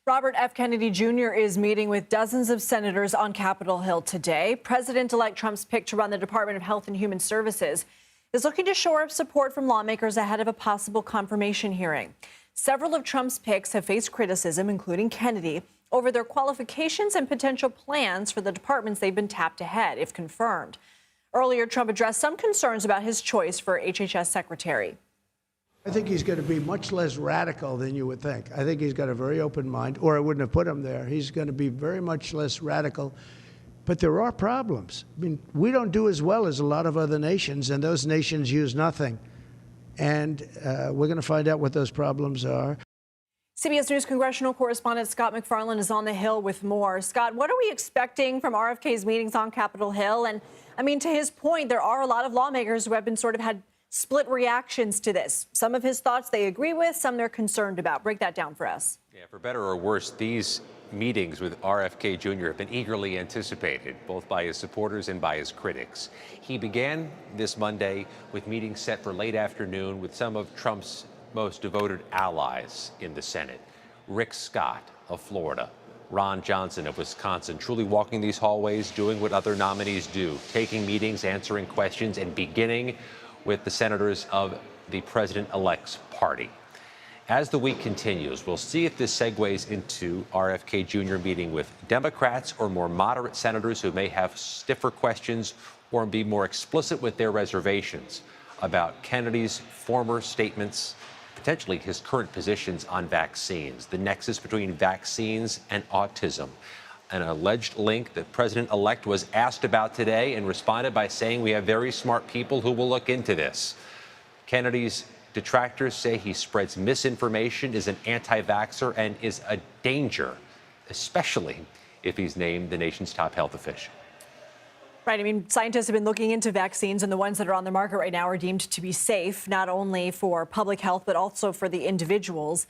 Robert F. Kennedy Jr. is meeting with dozens of senators on Capitol Hill today. President-elect Trump's pick to run the Department of Health and Human Services is looking to shore up support from lawmakers ahead of a possible confirmation hearing. Several of Trump's picks have faced criticism, including Kennedy, over their qualifications and potential plans for the departments they've been tapped to head, if confirmed. Earlier, Trump addressed some concerns about his choice for HHS secretary. I think he's going to be much less radical than you would think. I think he's got a very open mind, or I wouldn't have put him there. He's going to be very much less radical. But there are problems. I mean, we don't do as well as a lot of other nations, and those nations use nothing. And we're going to find out what those problems are. CBS News congressional correspondent Scott MacFarlane is on the Hill with more. Scott, what are we expecting from RFK's meetings on Capitol Hill? And, I mean, to his point, there are a lot of lawmakers who have been sort of had split reactions to this. Some of his thoughts they agree with, some they're concerned about. Break that down for us. Yeah, for better or worse, these meetings with RFK Jr. have been eagerly anticipated, both by his supporters and by his critics. He began this Monday with meetings set for late afternoon with some of Trump's most devoted allies in the Senate. Rick Scott of Florida, Ron Johnson of Wisconsin, truly walking these hallways, doing what other nominees do, taking meetings, answering questions, and beginning with the senators of the president-elect's party. As the week continues, we'll see if this segues into RFK Jr. meeting with Democrats or more moderate senators who may have stiffer questions or be more explicit with their reservations about Kennedy's former statements, potentially his current positions on vaccines, the nexus between vaccines and autism, an alleged link that President-elect was asked about today and responded by saying we have very smart people who will look into this. Kennedy's detractors say he spreads misinformation, is an anti-vaxxer, and is a danger, especially if he's named the nation's top health official. Right. I mean, scientists have been looking into vaccines, and the ones that are on the market right now are deemed to be safe, not only for public health, but also for the individuals.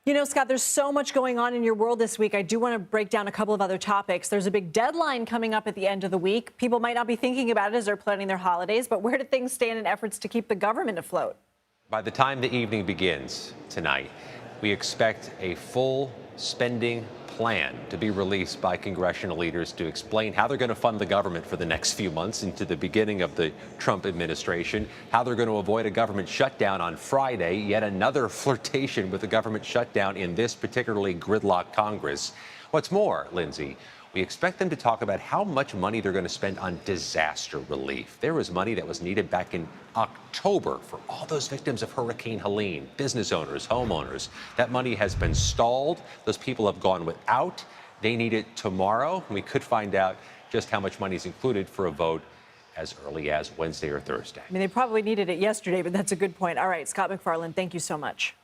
You know, Scott, there's so much going on in your world this week. I do want to break down a couple of other topics. There's a big deadline coming up at the end of the week. People might not be thinking about it as they're planning their holidays, but where do things stand in efforts to keep the government afloat? By the time the evening begins tonight, we expect a full spending plan to be released by congressional leaders to explain how they're going to fund the government for the next few months into the beginning of the Trump administration, how they're going to avoid a government shutdown on Friday, yet another flirtation with the government shutdown in this particularly gridlocked Congress. What's more, Lindsay, we expect them to talk about how much money they're going to spend on disaster relief. There was money that was needed back in October for all those victims of Hurricane Helene, business owners, homeowners. That money has been stalled. Those people have gone without. They need it tomorrow. We could find out just how much money is included for a vote as early as Wednesday or Thursday. I mean, they probably needed it yesterday, but that's a good point. All right, Scott MacFarlane, thank you so much.